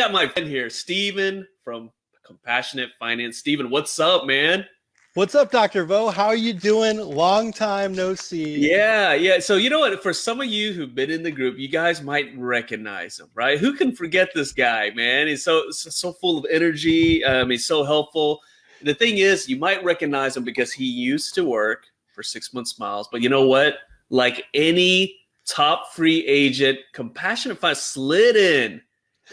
got my friend here, Steven from Compassionate Finance. Steven, what's up, man? What's up, Dr. Vo? How are you doing? Long time no see. Yeah. So you know what? For some of you who've been in the group, you guys might recognize him, right? Who can forget this guy, man? He's so full of energy. He's so helpful. The thing is, you might recognize him because he used to work for 6 Month Smiles. But you know what? Like any top free agent, Compassionate Finance slid in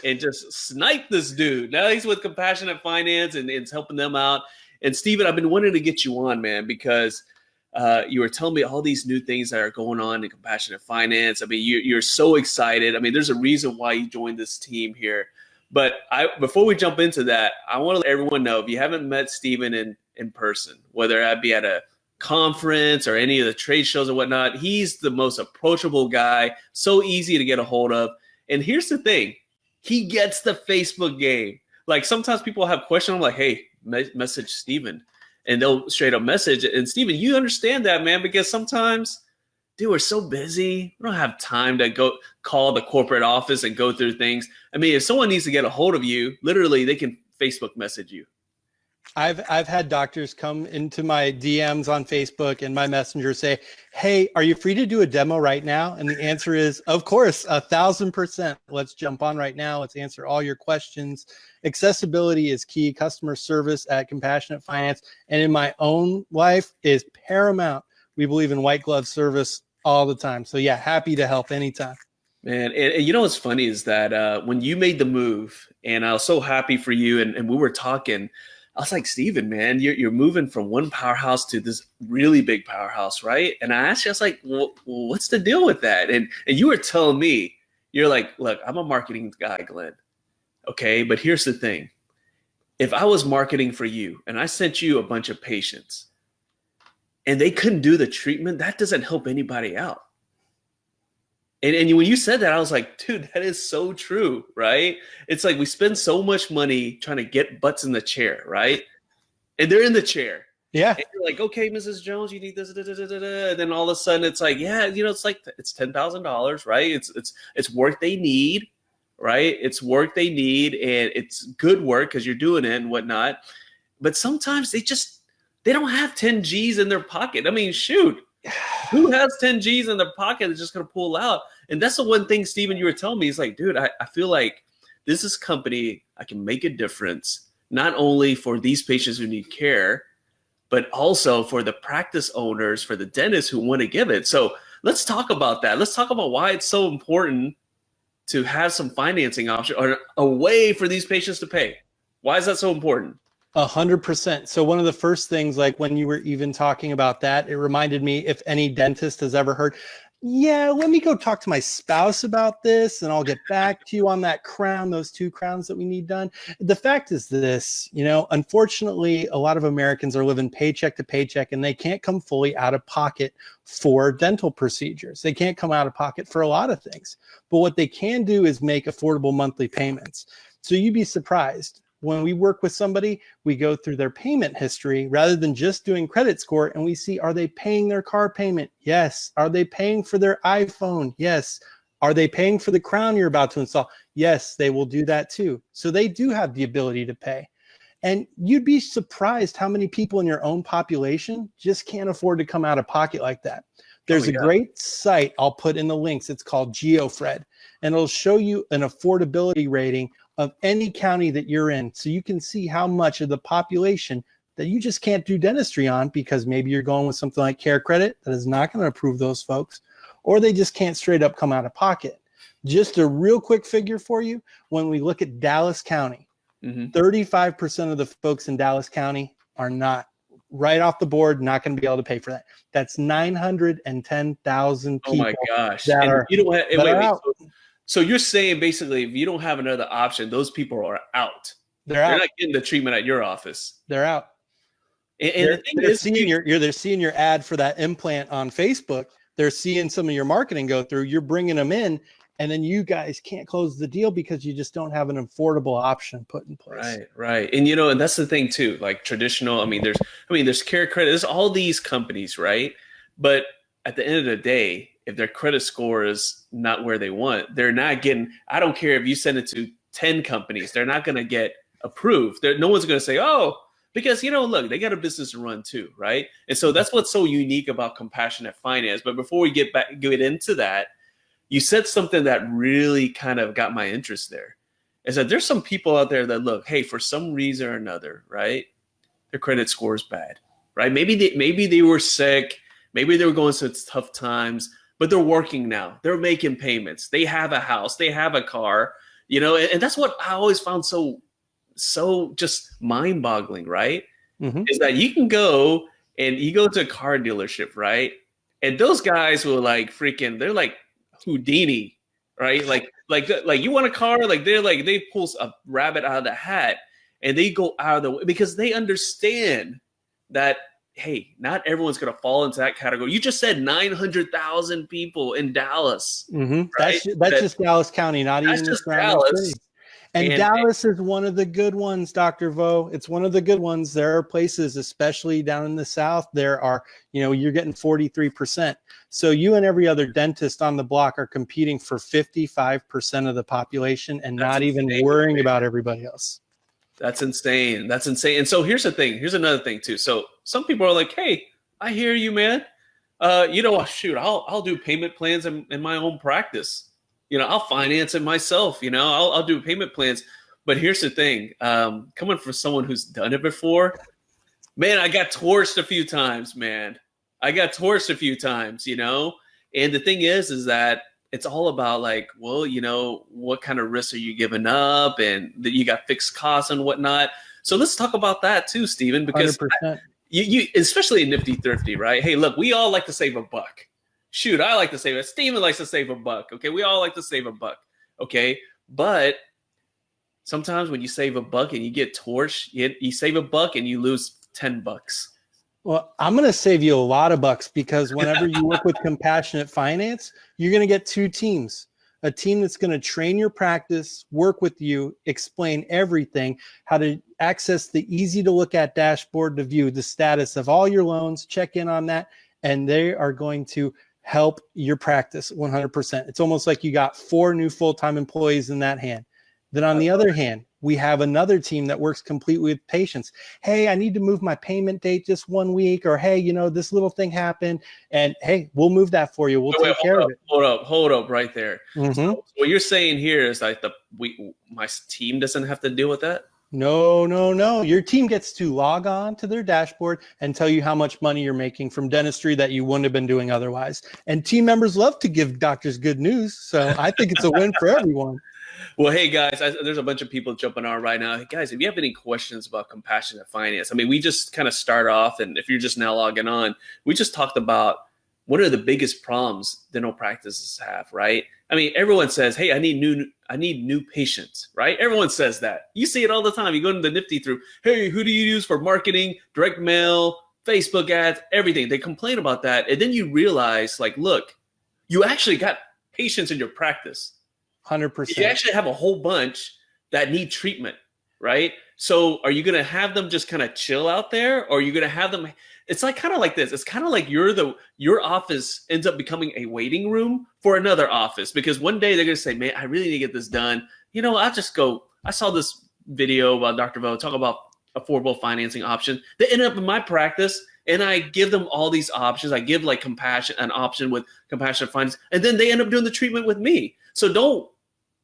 and just sniped this dude. Now he's with Compassionate Finance and it's helping them out. And Steven, I've been wanting to get you on, man, because you were telling me all these new things that are going on in Compassionate Finance. I mean, you're so excited. I mean, there's a reason why you joined this team here. But before we jump into that, I want to let everyone know, if you haven't met Steven in person, whether that be at a conference or any of the trade shows or whatnot, he's the most approachable guy, so easy to get a hold of. And here's the thing, he gets the Facebook game. Like sometimes people have questions, I'm like, hey, message Steven, and they'll straight up message. And Steven, you understand that, man, because sometimes, dude, we're so busy. We don't have time to go call the corporate office and go through things. I mean, if someone needs to get a hold of you, literally they can Facebook message you. I've had doctors come into my DMs on Facebook and my messenger say, hey, are you free to do a demo right now? And the answer is, of course, 1,000%. Let's jump on right now. Let's answer all your questions. Accessibility is key. Customer service at Compassionate Finance and in my own life is paramount. We believe in white glove service all the time. So yeah, happy to help anytime. Man, and you know what's funny is that when you made the move, and I was so happy for you, and we were talking, I was like, Steven, man, you're moving from one powerhouse to this really big powerhouse, right? And I asked you, I was like, well, what's the deal with that? And you were telling me, you're like, look, I'm a marketing guy, Glenn. Okay, but here's the thing. If I was marketing for you and I sent you a bunch of patients and they couldn't do the treatment, that doesn't help anybody out. And when you said that, I was like, dude, that is so true, right? It's like we spend so much money trying to get butts in the chair, right? And they're in the chair. Yeah. And you're like, okay, Mrs. Jones, you need this, da, da, da, da, da. And then all of a sudden it's like, yeah, you know, it's like, it's $10,000, right? It's work they need, right? It's work they need, and it's good work because you're doing it and whatnot. But sometimes they don't have 10 G's in their pocket. I mean, shoot. Who has 10 G's in their pocket that's just going to pull out? And that's the one thing, Steven, you were telling me. It's like, dude, I feel like this is a company I can make a difference, not only for these patients who need care, but also for the practice owners, for the dentists who want to give it. So let's talk about that. Let's talk about why it's so important to have some financing option or a way for these patients to pay. Why is that so important? 100%. So one of the first things, like when you were even talking about that, it reminded me, if any dentist has ever heard, yeah, let me go talk to my spouse about this and I'll get back to you on that crown, those 2 crowns that we need done. The fact is this, you know, unfortunately, a lot of Americans are living paycheck to paycheck and they can't come fully out of pocket for dental procedures. They can't come out of pocket for a lot of things. But what they can do is make affordable monthly payments. So you'd be surprised. When we work with somebody, we go through their payment history rather than just doing credit score, and we see, are they paying their car payment? Yes. Are they paying for their iPhone? Yes. Are they paying for the crown you're about to install? Yes, they will do that too. So they do have the ability to pay. And you'd be surprised how many people in your own population just can't afford to come out of pocket like that. There's a great site I'll put in the links. It's called GeoFred, and it'll show you an affordability rating of any county that you're in. So you can see how much of the population that you just can't do dentistry on because maybe you're going with something like Care Credit that is not going to approve those folks, or they just can't straight up come out of pocket. Just a real quick figure for you. When we look at Dallas County, 35% of the folks in Dallas County are not right off the board, not going to be able to pay for that. That's 910,000 people. Oh my gosh. That are, you don't have, that are out. So you're saying basically, if you don't have another option, those people are out. They're out. They're not getting the treatment at your office. They're out. And the thing they're is, they're seeing your ad for that implant on Facebook. They're seeing some of your marketing go through. You're bringing them in, and then you guys can't close the deal because you just don't have an affordable option put in place. Right. And you know, and that's the thing too. Like traditional. I mean, there's Care Credit. There's all these companies, right? But at the end of the day, if their credit score is not where they want, they're not getting. I don't care if you send it to 10 companies. They're not going to get approved. No one's going to say, oh, because, look, they got a business to run too, right? And so that's what's so unique about compassionate finance. But before we get into that, you said something that really kind of got my interest there. Is that there's some people out there that look, hey, for some reason or another, right, their credit score is bad, right? Maybe they were sick, maybe they were going through tough times, but they're working now. They're making payments. They have a house. They have a car, and that's what I always found so just mind-boggling, right? Mm-hmm. Is that you can go to a car dealership, right? And those guys will they're like Houdini, right? Like you want a car, they pull a rabbit out of the hat and they go out of the way because they understand that, hey, not everyone's going to fall into that category. You just said 900,000 people in Dallas. Mm-hmm. Right? That's just Dallas County, not even just Dallas. City. And Dallas is one of the good ones, Dr. Vo. It's one of the good ones. There are places, especially down in the South, there are, you're getting 43%. So you and every other dentist on the block are competing for 55% of the population and not even worrying about everybody else. That's insane. And so here's the thing. Here's another thing too. So some people are like, hey, I hear you, man. Shoot, I'll do payment plans in my own practice. I'll finance it myself. I'll do payment plans. But here's the thing. Coming from someone who's done it before, man, I got torched a few times, man. And the thing is that it's all about what kind of risks are you giving up, and that you got fixed costs and whatnot. So let's talk about that too, Stephen, because you especially in Nifty Thrifty, right? Hey, look, we all like to save a buck. Shoot, I like to save it. Steven likes to save a buck. Okay, we all like to save a buck. Okay, but sometimes when you save a buck and you get torched, you save a buck and you lose $10. Well, I'm going to save you a lot of bucks because whenever you work with compassionate finance, you're going to get two teams. A team that's going to train your practice, work with you, explain everything, how to access the easy to look at dashboard to view the status of all your loans, check in on that, and they are going to help your practice 100%. It's almost like you got 4 new full-time employees in that hand. Then on the other hand, we have another team that works completely with patients. Hey, I need to move my payment date just 1 week, or hey, this little thing happened, and hey, we'll move that for you. We'll take care of it. Hold up right there. Mm-hmm. So what you're saying here is like my team doesn't have to deal with that? No. Your team gets to log on to their dashboard and tell you how much money you're making from dentistry that you wouldn't have been doing otherwise. And team members love to give doctors good news. So I think it's a win for everyone. Well, hey, guys, there's a bunch of people jumping on right now. Hey, guys, if you have any questions about compassionate finance, we just kind of start off. And if you're just now logging on, we just talked about what are the biggest problems dental practices have, right? Everyone says, hey, I need new patients, right? Everyone says that. You see it all the time. You go to the Nifty Thrifty, hey, who do you use for marketing, direct mail, Facebook ads, everything? They complain about that. And then you realize, look, you actually got patients in your practice. 100%. You actually have a whole bunch that need treatment, right? So are you going to have them just kind of chill out there, or are you going to have them? It's kind of like this. It's kind of like your office ends up becoming a waiting room for another office, because one day they're going to say, man, I really need to get this done. I'll just go. I saw this video about Dr. Vo talk about affordable financing options. They end up in my practice, and I give them all these options. I give an option with compassionate finance, and then they end up doing the treatment with me. So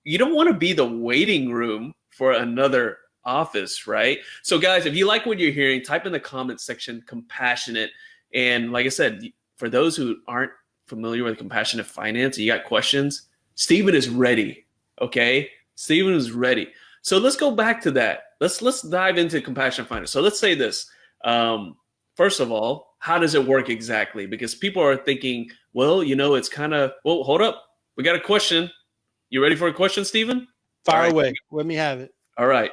you don't want to be the waiting room for another office, right? So guys, if you like what you're hearing, type in the comment section compassionate. And like I said, for those who aren't familiar with compassionate finance and you got questions, Stephen is ready. Okay, Stephen is ready. So let's go back to that. Let's dive into compassionate finance. So let's say this. First of all, how does it work exactly? Because people are thinking, well, it's kind of, well, hold up, we got a question. You ready for a question, Stephen? Fire away. Let me have it. All right.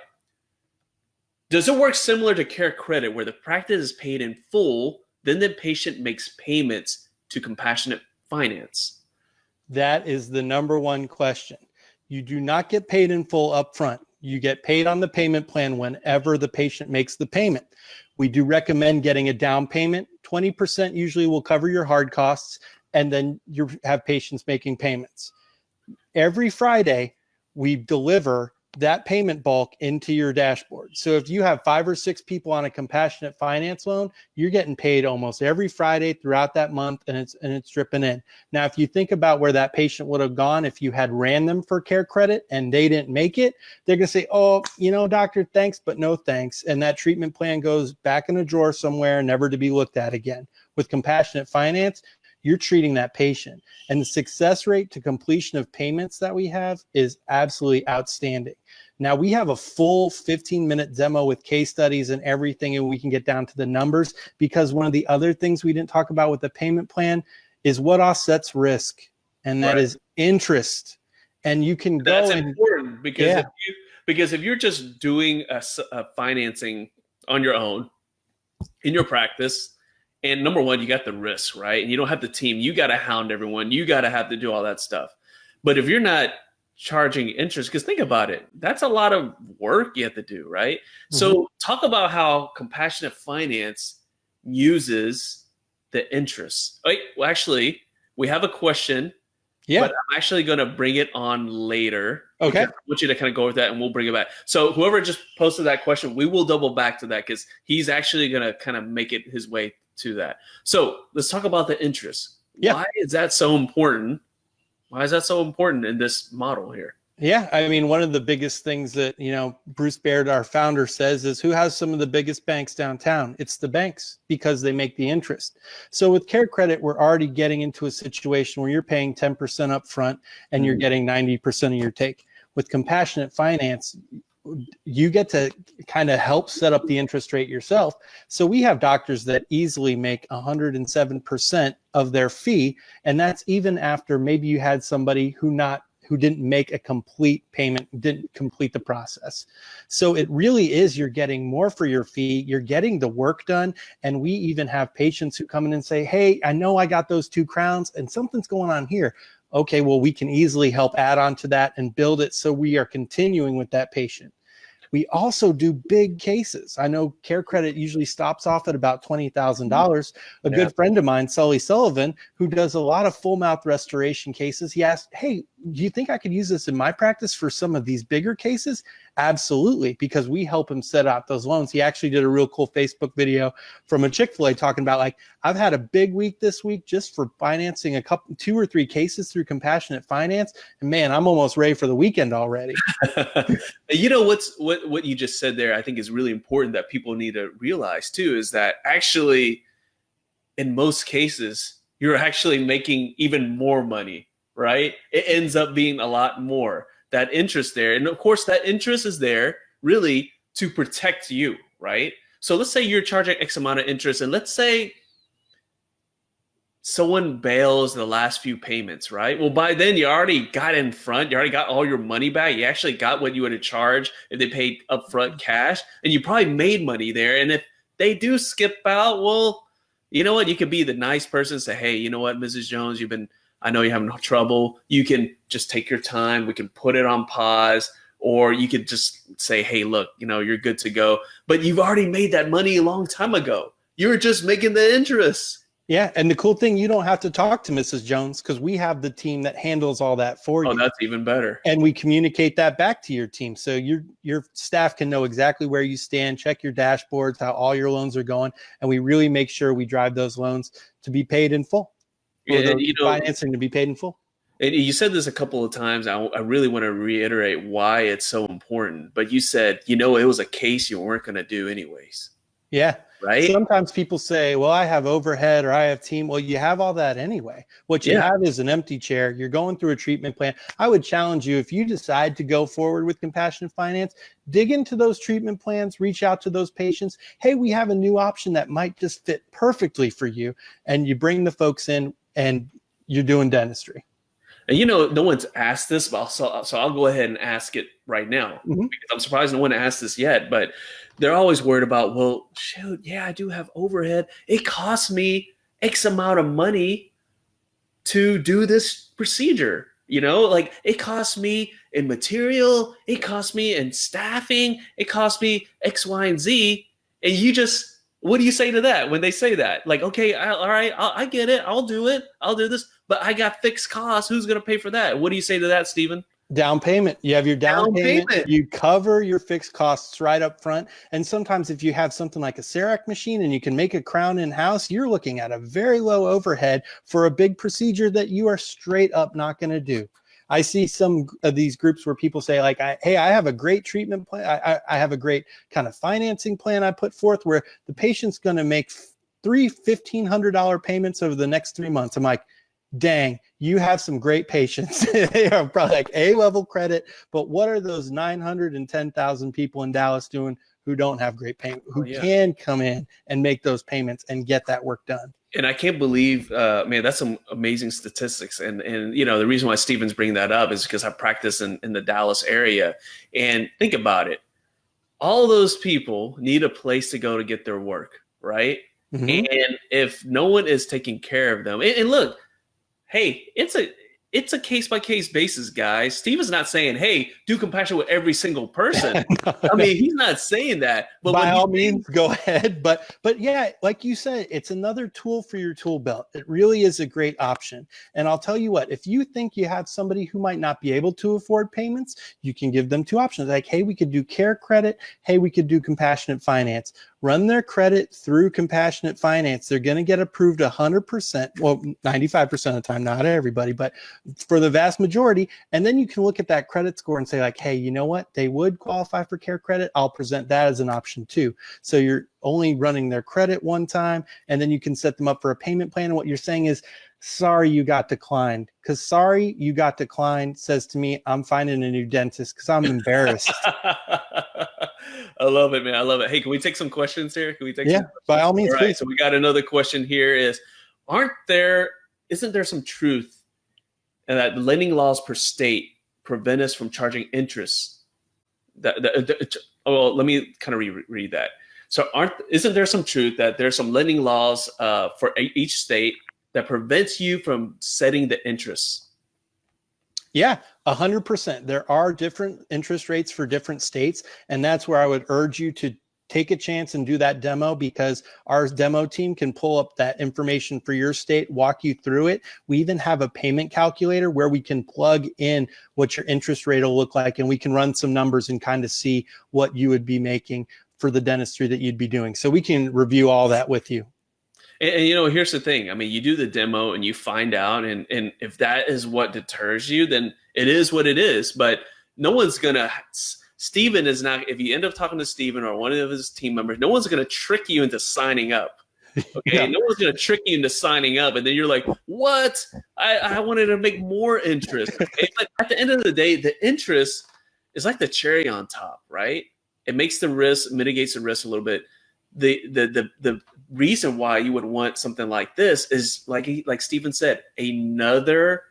Does it work similar to Care Credit, where the practice is paid in full, then the patient makes payments to compassionate finance? That is the number one question. You do not get paid in full upfront. You get paid on the payment plan whenever the patient makes the payment. We do recommend getting a down payment. 20% usually will cover your hard costs, and then you have patients making payments. Every Friday, we deliver that payment bulk into your dashboard. So if you have 5 or 6 people on a compassionate finance loan, you're getting paid almost every Friday throughout that month, and it's dripping in. Now, if you think about where that patient would have gone if you had ran them for care credit and they didn't make it, they're going to say, oh, doctor, thanks, but no thanks. And that treatment plan goes back in a drawer somewhere, never to be looked at again. With compassionate finance, you're treating that patient. And the success rate to completion of payments that we have is absolutely outstanding. Now, we have a full 15-minute demo with case studies and everything, and we can get down to the numbers, because one of the other things we didn't talk about with the payment plan is what offsets risk, and that is interest. And you can go. That's important, because if you're just doing a financing on your own in your practice, and number one, you got the risk, right? And you don't have the team. You got to hound everyone. You got to have to do all that stuff. But if you're not charging interest, because think about it, that's a lot of work you have to do, right? Mm-hmm. So talk about how compassionate finance uses the interest. Well, actually, we have a question. Yeah. But I'm actually going to bring it on later. Okay. I want you to kind of go over that, and we'll bring it back. So whoever just posted that question, we will double back to that, because he's actually going to kind of make it his way to that. So let's talk about the interest. Yeah. Why is that so important? Why is that so important in this model here? Yeah, I mean, one of the biggest things that, Bruce Baird, our founder, says is, who has some of the biggest banks downtown? It's the banks, because they make the interest. So with Care Credit, we're already getting into a situation where you're paying 10% up front and you're getting 90% of your take. With compassionate finance, you get to kind of help set up the interest rate yourself. So we have doctors that easily make 107% of their fee. And that's even after maybe you had somebody who didn't make a complete payment, didn't complete the process. So it really is, you're getting more for your fee, you're getting the work done. And we even have patients who come in and say, hey, I know I got those 2 crowns and something's going on here. Okay, well, we can easily help add on to that and build it so we are continuing with that patient. We also do big cases. I know Care Credit usually stops off at about $20,000. A good friend of mine, Sully Sullivan, who does a lot of full mouth restoration cases, he asked, hey, do you think I could use this in my practice for some of these bigger cases? Absolutely, because we help him set out those loans. He actually did a real cool Facebook video from a Chick-fil-A talking about, like, I've had a big week this week just for financing 2 or 3 cases through compassionate finance. And man, I'm almost ready for the weekend already. What you just said there, I think is really important that people need to realize too, is that actually in most cases, you're actually making even more money, right? It ends up being a lot more. That interest there. And of course, that interest is there really to protect you, right? So let's say you're charging X amount of interest, and let's say someone bails the last few payments, right? Well, by then you already got in front, you already got all your money back. You actually got what you would have charged if they paid upfront cash, and you probably made money there. And if they do skip out, well, you know what? You could be the nice person and say, hey, you know what, Mrs. Jones, I know you're having trouble. You can just take your time. We can put it on pause, or you could just say, hey, look, you're good to go. But you've already made that money a long time ago. You're just making the interest. Yeah. And the cool thing, you don't have to talk to Mrs. Jones, because we have the team that handles all that for you. Oh, that's even better. And we communicate that back to your team. So your staff can know exactly where you stand, check your dashboards, how all your loans are going. And we really make sure we drive those loans to be paid in full. Financing to be paid in full. And you said this a couple of times. I really want to reiterate why it's so important. But you said, it was a case you weren't going to do anyways. Yeah. Right. Sometimes people say, well, I have overhead or I have team. Well, you have all that anyway. What you have is an empty chair. You're going through a treatment plan. I would challenge you, if you decide to go forward with compassionate finance, dig into those treatment plans, reach out to those patients. Hey, we have a new option that might just fit perfectly for you. And you bring the folks in and you're doing dentistry. And no one's asked this, but so I'll go ahead and ask it right now, because I'm surprised no one asked this yet. But they're always worried about, well, shoot, yeah, I do have overhead. It costs me X amount of money to do this procedure. Like, it costs me in material, it costs me in staffing, it costs me X, Y, and Z. And what do you say to that when they say that? Like, okay, all right, I get it. I'll do it. I'll do this. But I got fixed costs. Who's going to pay for that? What do you say to that, Stephen? Down payment. You have your down payment. payment. You cover your fixed costs right up front. And sometimes if you have something like a CEREC machine and you can make a crown in-house, you're looking at a very low overhead for a big procedure that you are straight up not going to do. I see some of these groups where people say like, hey, I have a great treatment plan. I have a great kind of financing plan I put forth where the patient's going to make three $1,500 payments over the next 3 months. I'm like, dang, you have some great patients. They are probably like A-level credit, but what are those 910,000 people in Dallas doing who don't have great payment, who can come in and make those payments and get that work done? And I can't believe, man, that's some amazing statistics. And you know, the reason why Steven's bringing that up is because I practice in the Dallas area. And think about it. All those people need a place to go to get their work, right? Mm-hmm. And if no one is taking care of them, and look, hey, it's a case-by-case basis, guys. Steve is not saying, hey, do compassion with every single person. I mean, he's not saying that. But by all means, go ahead. But yeah, like you said, it's another tool for your tool belt. It really is a great option. And I'll tell you what, if you think you have somebody who might not be able to afford payments, you can give them two options. Like, hey, we could do care credit. Hey, we could do compassionate finance. Run their credit through compassionate finance. They're going to get approved 100%, well, 95% of the time, not everybody, but for the vast majority. And then you can look at that credit score and say like, hey, you know what? They would qualify for care credit. I'll present that as an option too. So you're only running their credit one time, and then you can set them up for a payment plan. And what you're saying is, sorry, you got declined. Because sorry, you got declined says to me, I'm finding a new dentist because I'm embarrassed. I love it, man. I love it. Hey, can we take some questions here? Can we take some questions? By all means, all right, please. So we got another question here isn't there some truth in that lending laws per state prevent us from charging interest? Well, let me kind of reread that. So isn't there some truth that there's some lending laws for each state that prevents you from setting the interest? Yeah, 100%. There are different interest rates for different states. And that's where I would urge you to take a chance and do that demo, because our demo team can pull up that information for your state, walk you through it. We even have a payment calculator where we can plug in what your interest rate will look like, and we can run some numbers and kind of see what you would be making for the dentistry that you'd be doing. So we can review all that with you. And you know, here's the thing. I mean, you do the demo and you find out, and if that is what deters you, then it is what it is. But no one's gonna. Steven is not. If you end up talking to Steven or one of his team members, no one's gonna trick you into signing up. Okay, no one's gonna trick you into signing up, and then you're like, "What? I wanted to make more interest." Okay? But at the end of the day, the interest is like the cherry on top, right? It makes the risk, mitigates the risk a little bit. The reason why you would want something like this is like Steven said, another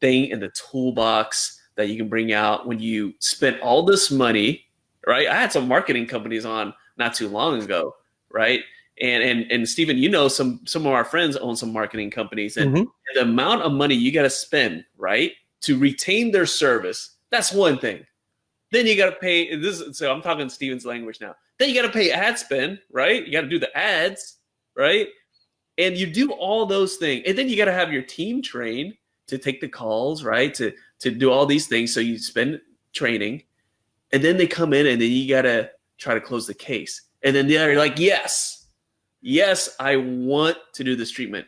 thing in the toolbox that you can bring out when you spend all this money, right? I had some marketing companies on not too long ago, right? And Steven, you know, some of our friends own some marketing companies, and the amount of money you got to spend, right, to retain their service, that's one thing. Then you got to pay this. So I'm talking Steven's language now. Then you got to pay ad spend, right? You got to do the ads, right? And you do all those things. And then you got to have your team trained to take the calls, right? To do all these things. So you spend training, and then they come in, and then you got to try to close the case. And then they're like, yes, I want to do this treatment.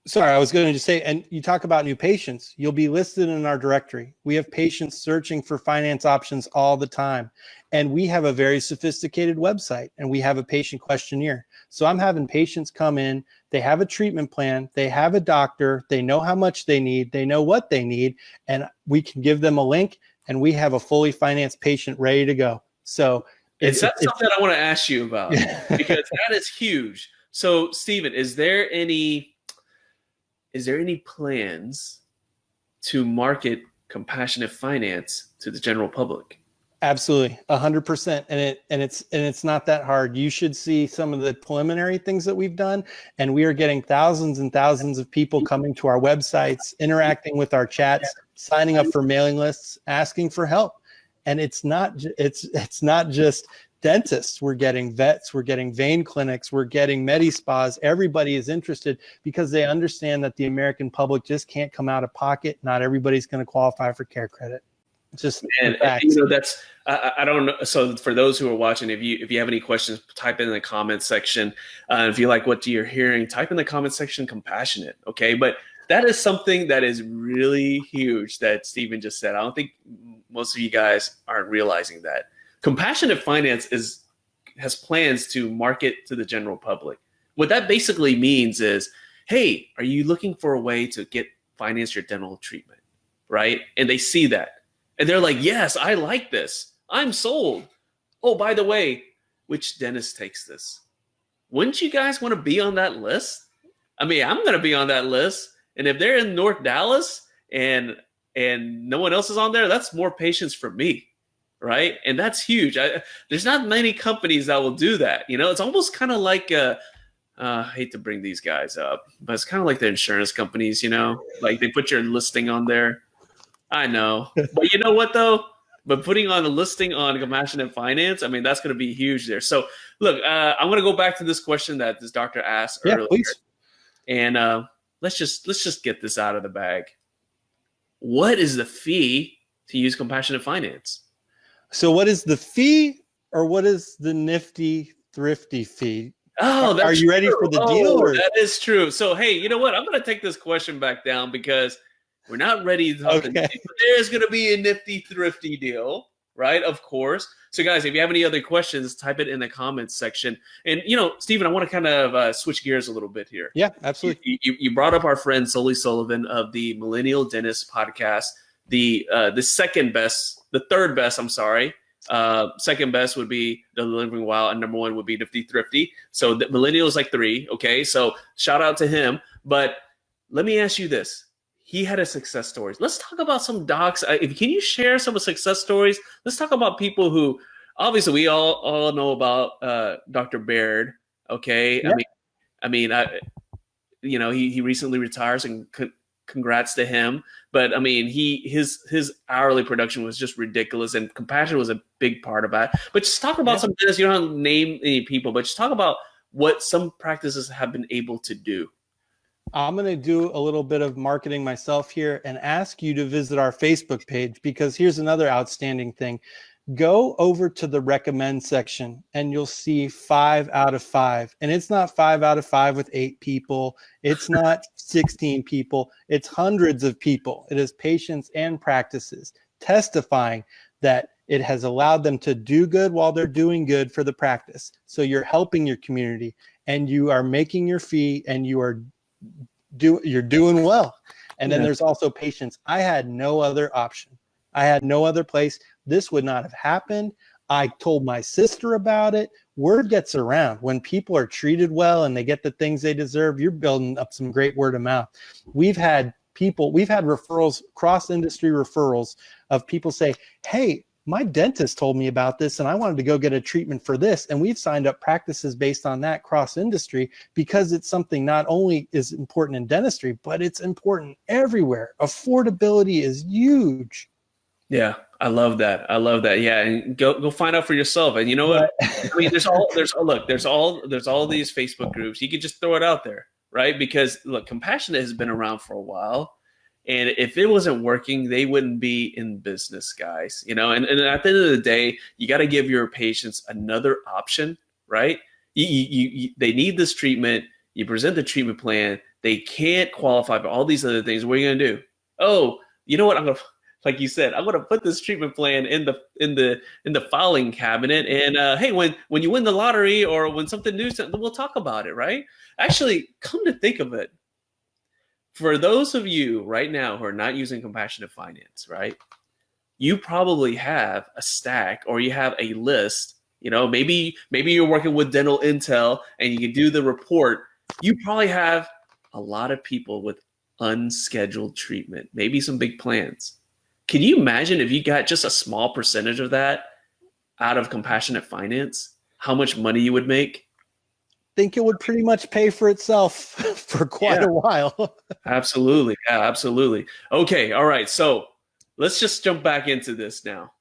Sorry, I was going to just say, and you talk about new patients, you'll be listed in our directory. We have patients searching for finance options all the time. And we have a very sophisticated website, and we have a patient questionnaire. So I'm having patients come in, they have a treatment plan, they have a doctor, they know how much they need, they know what they need, and we can give them a link, and we have a fully financed patient ready to go. So that's something I want to ask you about, because that is huge. So Steven, is there any plans to market compassionate finance to the general public? Absolutely, 100%, and it's not that hard. You should see some of the preliminary things that we've done, and we are getting thousands and thousands of people coming to our websites, interacting with our chats, signing up for mailing lists, asking for help. And it's not just dentists, we're getting vets, we're getting vein clinics, we're getting medi spas. Everybody is interested because they understand that the American public just can't come out of pocket. Not everybody's going to qualify for care credit. It's just and that's I don't know. So for those who are watching, if you have any questions, type in the comment section. If you like what you're hearing, type in the comment section compassionate. Okay, but that is something that is really huge that Stephen just said. I don't think most of you guys aren't realizing that. Compassionate finance has plans to market to the general public. What that basically means is, hey, are you looking for a way to finance your dental treatment, right? And they see that. And they're like, yes, I like this. I'm sold. Oh, by the way, which dentist takes this? Wouldn't you guys want to be on that list? I mean, I'm going to be on that list. And if they're in North Dallas and no one else is on there, that's more patients for me. Right. And that's huge. There's not many companies that will do that. It's almost kind of like, I hate to bring these guys up, but it's kind of like the insurance companies, like they put your listing on there. I know. But you know what, though? But putting on a listing on Compassionate Finance, I mean, that's going to be huge there. So look, I'm going to go back to this question that this doctor asked earlier. Please. And let's just get this out of the bag. What is the fee to use Compassionate Finance? So what is the fee, or what is the Nifty Thrifty fee? Oh, are you ready for the deal? Or? That is true. So, hey, you know what? I'm going to take this question back down because we're not ready to talk. Okay. There's going to be a Nifty Thrifty deal, right? Of course. So, guys, if you have any other questions, type it in the comments section. And, Stephen, I want to kind of switch gears a little bit here. Yeah, absolutely. You brought up our friend Sully Sullivan of the Millennial Dentist podcast, the second best. The third best, I'm sorry. Second best would be The Living Wild, and number one would be Nifty Thrifty. So the Millennial is like 3. Okay, so shout out to him. But let me ask you this: he had a success stories. Let's talk about some docs. Can you share some success stories? Let's talk about people who, obviously, we all know about Dr. Baird. Okay, yeah. He recently retires, and congrats to him. But I mean, his hourly production was just ridiculous, and compassion was a big part of that. But just talk about some business. You don't have to name any people, but just talk about what some practices have been able to do. I'm going to do a little bit of marketing myself here and ask you to visit our Facebook page, because here's another outstanding thing. Go over to the recommend section and you'll see 5 out of 5. And it's not 5 out of 5 with 8 people. It's not 16 people. It's hundreds of people. It is patients and practices testifying that it has allowed them to do good while they're doing good for the practice. So you're helping your community and you are making your fee and you're doing well. And then there's also patients. I had no other option. I had no other place. This would not have happened. I told my sister about it. Word gets around. When people are treated well and they get the things they deserve, you're building up some great word of mouth. We've had referrals, cross-industry referrals of people say, hey, my dentist told me about this and I wanted to go get a treatment for this. And we've signed up practices based on that cross-industry because it's something not only is important in dentistry, but it's important everywhere. Affordability is huge. Yeah, I love that. Yeah, and go find out for yourself. And you know what? I mean, there's all these Facebook groups. You can just throw it out there, right? Because look, Compassionate has been around for a while, and if it wasn't working, they wouldn't be in business, guys. And at the end of the day, you got to give your patients another option, right? They need this treatment. You present the treatment plan. They can't qualify for all these other things. What are you gonna do? Oh, you know what? Like you said, I'm going to put this treatment plan in the filing cabinet. And hey, when you win the lottery or when something new, we'll talk about it, right? Actually, come to think of it, for those of you right now who are not using Compassionate Finance, right? You probably have a stack or you have a list. Maybe you're working with Dental Intel and you can do the report. You probably have a lot of people with unscheduled treatment, maybe some big plans. Can you imagine if you got just a small percentage of that out of Compassionate Finance, how much money you would make? I think it would pretty much pay for itself for quite a while. Absolutely. Yeah, absolutely. Okay. All right. So let's just jump back into this now.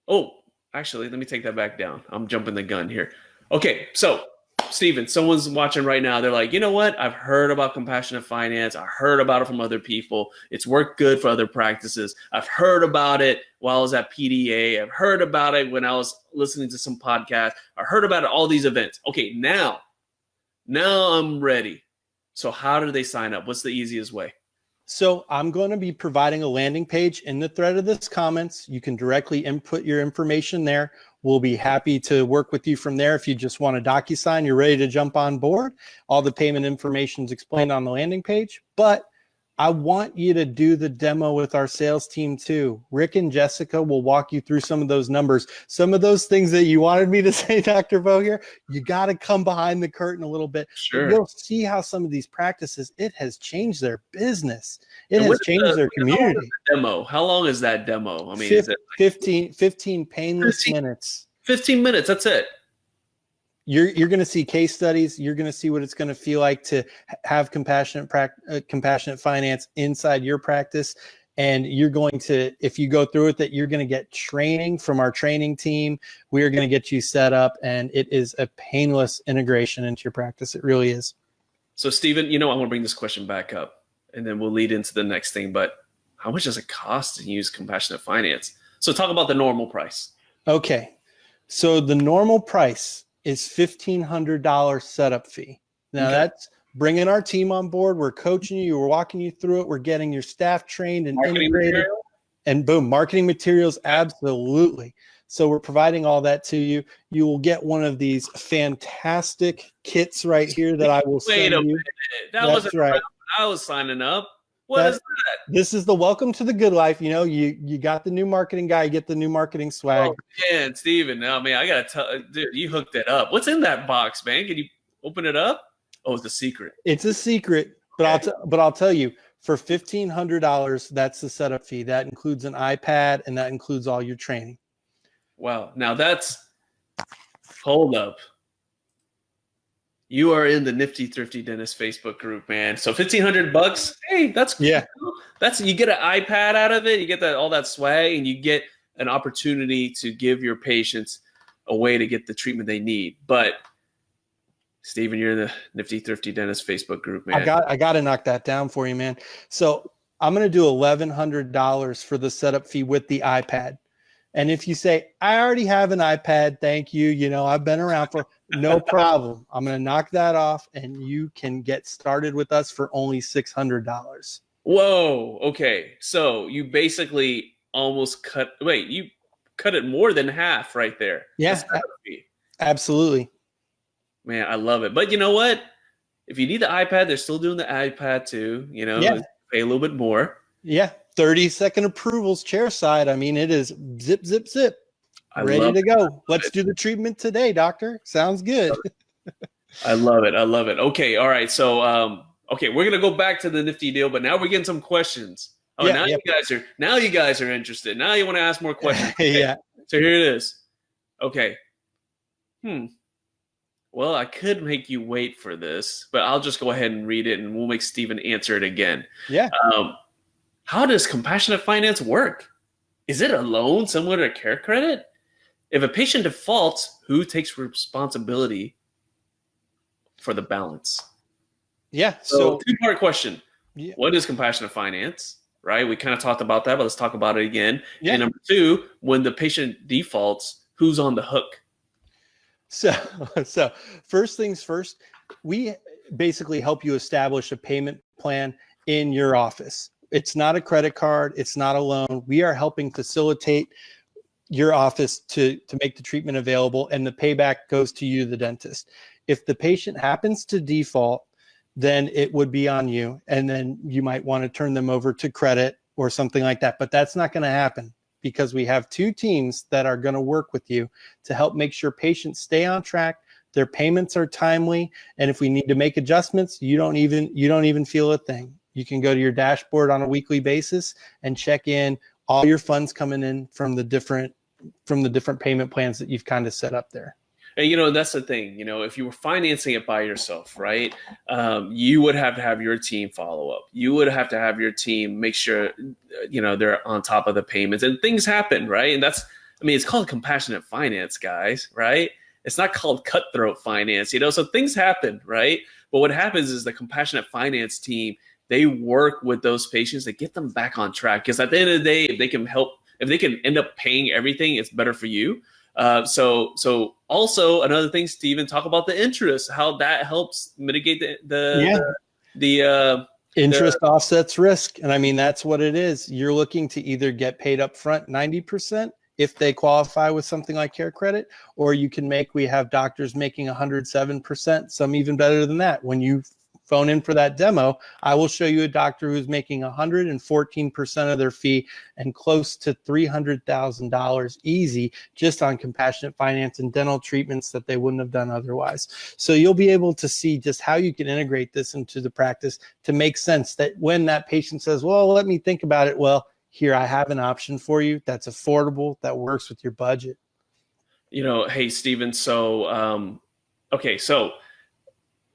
Oh, Actually, let me take that back down. I'm jumping the gun here. Okay, so Steven, someone's watching right now. They're like, you know what? I've heard about compassionate finance. I heard about it from other people. It's worked good for other practices. I've heard about it while I was at PDA. I've heard about it when I was listening to some podcast. I heard about it all these events. Okay, now I'm ready. So how do they sign up? What's the easiest way? So I'm going to be providing a landing page in the thread of this comments. You can directly input your information there. We'll be happy to work with you from there. If you just want a DocuSign, you're ready to jump on board. All the payment information is explained on the landing page, but I want you to do the demo with our sales team too. Rick and Jessica will walk you through some of those numbers. Some of those things that you wanted me to say, Dr. Bo here, you got to come behind the curtain a little bit. Sure. You'll see how some of these practices, it has changed their business. It has changed their community. Demo. How long is that demo? I mean, is it like 15 painless minutes. 15 minutes. That's it. You're going to see case studies. You're going to see what it's going to feel like to have compassionate finance inside your practice. And you're going to, if you go through with it, you're going to get training from our training team. We are going to get you set up, and it is a painless integration into your practice. It really is. So, Steven, I want to bring this question back up, and then we'll lead into the next thing. But how much does it cost to use compassionate finance? So talk about the normal price. Okay. So the normal price is $1,500 setup fee. Now that's bringing our team on board. We're coaching you. We're walking you through it. We're getting your staff trained and integrated. Material? And boom, marketing materials. Absolutely. So we're providing all that to you. You will get one of these fantastic kits right here that I will send you. Wait a minute. That wasn't right. I was signing up. What is that? This is the welcome to the good life. You got the new marketing guy, you get the new marketing swag. Oh, man, Steven. Now, man, I got to tell, dude, you hooked it up. What's in that box, man? Can you open it up? Oh, it's a secret. It's a secret, but I'll tell you, for $1,500, that's the setup fee. That includes an iPad, and that includes all your training. Wow. Now hold up. You are in the Nifty Thrifty Dentist Facebook group, man. So $1,500. Hey, that's cool. Yeah. You get an iPad out of it. You get all that swag, and you get an opportunity to give your patients a way to get the treatment they need. But Steven, you're in the Nifty Thrifty Dentist Facebook group, man. I got to knock that down for you, man. So I'm going to do $1,100 for the setup fee with the iPad. And if you say, I already have an iPad, thank you. I've been around for no problem. I'm going to knock that off, and you can get started with us for only $600. Whoa. Okay. So you basically almost you cut it more than half right there. Yeah, absolutely. Man, I love it. But you know what? If you need the iPad, they're still doing the iPad too. Pay a little bit more. Yeah. 30-second approvals chairside. I mean, it is zip, zip, zip. Ready to go. Let's do the treatment today, doctor. Sounds good. I love it. Okay. All right. So, we're going to go back to the Nifty deal, but now we're getting some questions. Oh, you guys are interested. Now you want to ask more questions. Okay. Yeah. So here it is. Okay. Well, I could make you wait for this, but I'll just go ahead and read it, and we'll make Steven answer it again. Yeah. How does compassionate finance work? Is it a loan similar to care credit? If a patient defaults, who takes responsibility for the balance? Yeah. So two-part question. Yeah. What is compassionate finance? Right? We kind of talked about that, but let's talk about it again. Yeah. And number two, when the patient defaults, who's on the hook? So first things first, we basically help you establish a payment plan in your office. It's not a credit card. It's not a loan. We are helping facilitate your office to make the treatment available, and the payback goes to you, the dentist. If the patient happens to default, then it would be on you, and then you might want to turn them over to credit or something like that. But that's not going to happen, because we have two teams that are going to work with you to help make sure patients stay on track, their payments are timely, and if we need to make adjustments, you don't even feel a thing. You can go to your dashboard on a weekly basis and check in all your funds coming in from the different payment plans that you've kind of set up there. And that's the thing. If you were financing it by yourself, right, you would have to have your team follow up. You would have to have your team make sure they're on top of the payments, and things happen, right? And that's I mean, it's called compassionate finance, guys, right? It's not called cutthroat finance, so things happen, right? But what happens is the compassionate finance team, they work with those patients to get them back on track. Because at the end of the day, if they can end up paying everything, it's better for you. So also another thing, Stephen, talk about the interest, how that helps mitigate the interest offsets risk. And I mean, that's what it is. You're looking to either get paid up front 90% if they qualify with something like care credit, or we have doctors making 107%, some even better than that. When you phone in for that demo, I will show you a doctor who's making 114% of their fee and close to $300,000 easy just on compassionate finance and dental treatments that they wouldn't have done otherwise. So you'll be able to see just how you can integrate this into the practice to make sense that when that patient says, well, let me think about it. Well, here, I have an option for you that's affordable, that works with your budget. Hey, Stephen, so, okay, so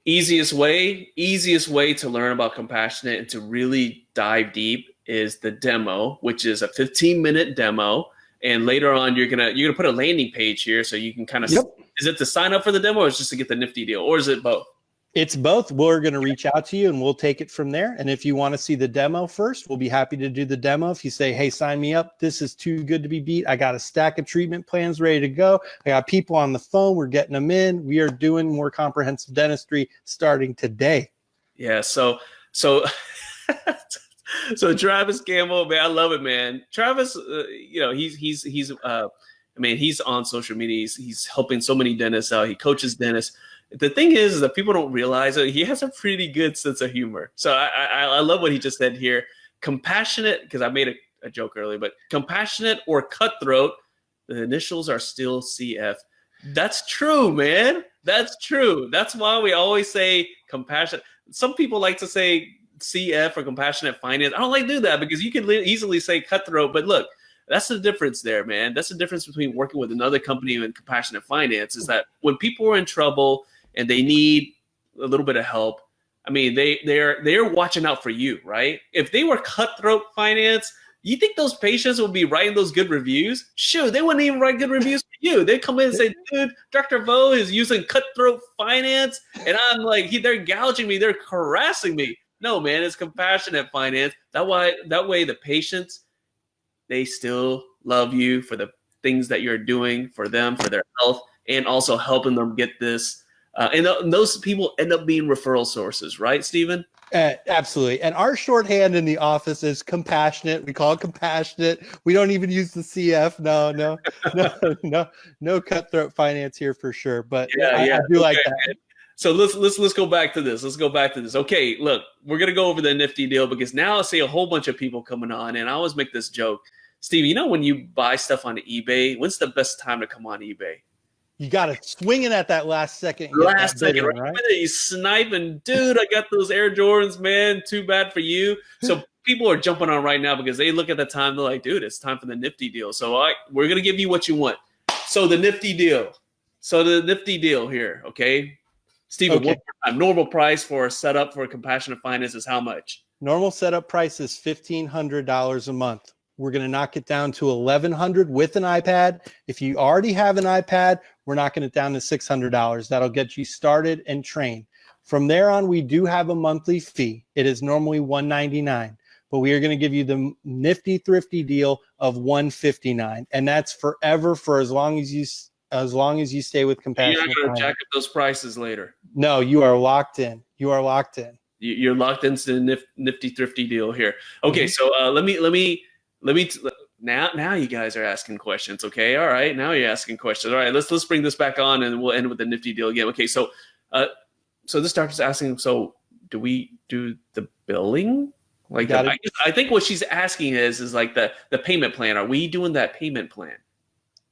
easiest way to learn about compassionate and to really dive deep is the demo, which is a 15-minute demo. And later on, you're gonna put a landing page here so you can kind of, is it to sign up for the demo or is it just to get the Nifty deal, or is it both? It's both. We're going to reach out to you and we'll take it from there. And if you want to see the demo first, we'll be happy to do the demo. If you say, hey, sign me up, this is too good to be beat. I got a stack of treatment plans ready to go. I got people on the phone. We're getting them in. We are doing more comprehensive dentistry starting today. Yeah. So Travis Campbell, man, I love it, man. Travis, he's on social media. He's helping so many dentists out. He coaches dentists. The thing is that people don't realize that he has a pretty good sense of humor. So I love what he just said here. Compassionate, because I made a joke earlier, but compassionate or cutthroat, the initials are still CF. That's true, man. That's true. That's why we always say compassionate. Some people like to say CF or compassionate finance. I don't like to do that because you can easily say cutthroat, but look, that's the difference there, man. That's the difference between working with another company and compassionate finance is that when people are in trouble and they need a little bit of help, I mean, they're watching out for you, right? If they were cutthroat finance, you think those patients will be writing those good reviews? Shoot, they wouldn't even write good reviews for you. They come in and say, dude, Dr. Vo is using cutthroat finance. And I'm like, they're gouging me. They're harassing me. No, man, it's compassionate finance. That way the patients, they still love you for the things that you're doing for them, for their health, and also helping them get this. And those people end up being referral sources, right, Stephen? Absolutely. And our shorthand in the office is compassionate. We call it compassionate. We don't even use the CF. No cutthroat finance here for sure. But I do like that. Man. So let's go back to this. Let's go back to this. Okay, look, we're gonna go over the Nifty deal because now I see a whole bunch of people coming on, and I always make this joke, Steve. When you buy stuff on eBay, when's the best time to come on eBay? You got to swing it at that last second. Last second, right? You sniping, dude. I got those Air Jordans, man. Too bad for you. So people are jumping on right now because they look at the time. They're like, dude, it's time for the Nifty deal. So we're gonna give you what you want. So the Nifty deal. Here, okay, Stephen. Okay. One more time. Normal price for a setup for compassionate finance is how much? Normal setup price is $1,500 a month. We're going to knock it down to $1,100 with an iPad. If you already have an iPad, we're knocking it down to $600. That'll get you started and trained. From there on, we do have a monthly fee. It is normally $199, but we are going to give you the Nifty Thrifty deal of $159, and that's forever for as long as you stay with compassionate. You're not going to jack up those prices later. No, you are locked in. You're locked into the Nifty Thrifty deal here. Okay, so let me. Now you guys are asking questions. Okay. All right. Now you're asking questions. All right. Let's bring this back on and we'll end with the Nifty deal again. Okay. So this doctor's asking, so do we do the billing? Like I think what she's asking is like the payment plan. Are we doing that payment plan?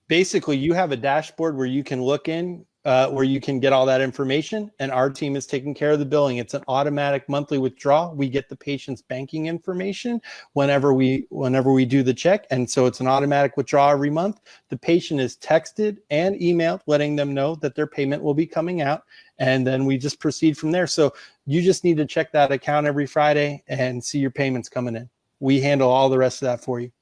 Basically, you have a dashboard where you can look in, where you can get all that information, and our team is taking care of the billing. It's an automatic monthly withdrawal. We get the patient's banking information whenever we do the check, and so it's an automatic withdrawal every month. The patient is texted and emailed letting them know that their payment will be coming out, and then we just proceed from there. So you just need to check that account every Friday and see your payments coming in. We handle all the rest of that for you.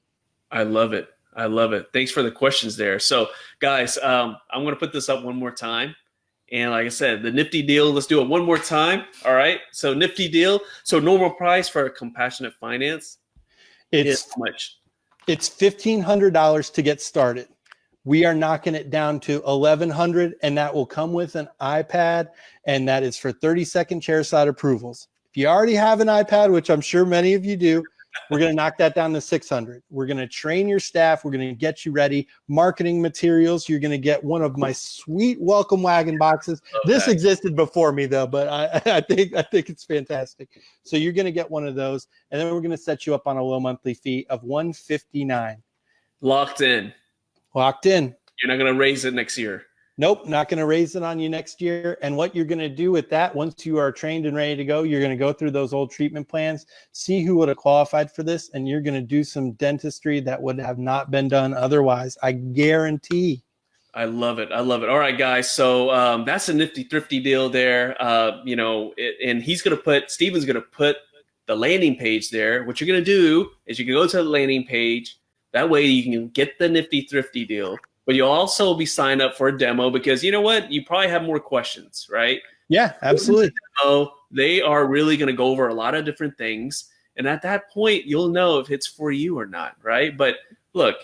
I love it. I love it. Thanks for the questions there. So, guys, I'm going to put this up one more time. And like I said, the Nifty deal, let's do it one more time. All right. So, Nifty deal. So, normal price for a compassionate finance is how much? It's $1,500 to get started. We are knocking it down to $1,100, and that will come with an iPad, and that is for 30-second chairside approvals. If you already have an iPad, which I'm sure many of you do, we're going to knock that down to $600. We're going to train your staff. We're going to get you ready. Marketing materials. You're going to get one of my sweet welcome wagon boxes. This existed before me though, but I think it's fantastic. So you're going to get one of those, and then we're going to set you up on a low monthly fee of $159. Locked in. Locked in. You're not going to raise it next year. Nope, not going to raise it on you next year. And what you're going to do with that, once you are trained and ready to go, you're going to go through those old treatment plans, see who would have qualified for this, and you're going to do some dentistry that would have not been done otherwise. I guarantee. I love it. I love it. All right, guys. So that's a Nifty Thrifty deal there. And Steven's going to put the landing page there. What you're going to do is you can go to the landing page. That way you can get the Nifty Thrifty deal. But you'll also be signed up for a demo because you know what? You probably have more questions, right? Yeah, absolutely. They are really going to go over a lot of different things. And at that point, you'll know if it's for you or not, right? But look,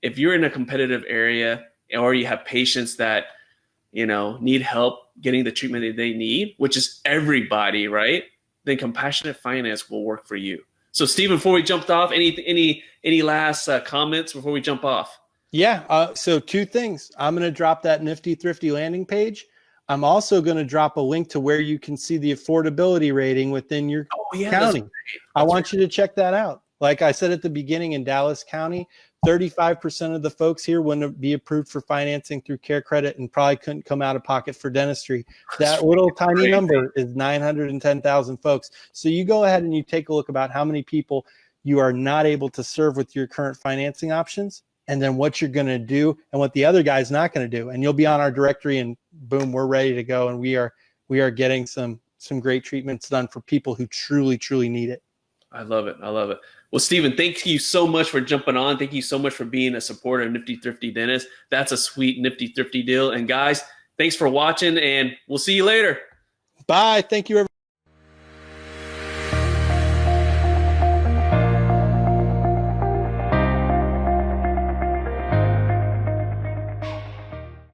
if you're in a competitive area or you have patients that, need help getting the treatment that they need, which is everybody, right? Then compassionate finance will work for you. So, Stephen, before we jumped off, any last comments before we jump off? Yeah. So 2 things. I'm going to drop that Nifty Thrifty landing page. I'm also going to drop a link to where you can see the affordability rating within your county. I want you to check that out. Like I said at the beginning, in Dallas County, 35% of the folks here wouldn't be approved for financing through Care Credit and probably couldn't come out of pocket for dentistry. That little tiny number is 910,000 folks. So you go ahead and you take a look about how many people you are not able to serve with your current financing options, and then what you're going to do and what the other guy's not going to do. And you'll be on our directory, and boom, we're ready to go. And we are getting some great treatments done for people who truly, truly need it. I love it. I love it. Well, Stephen, thank you so much for jumping on. Thank you so much for being a supporter of Nifty Thrifty Dentist. That's a sweet Nifty Thrifty deal. And guys, thanks for watching, and we'll see you later. Bye. Thank you, everyone.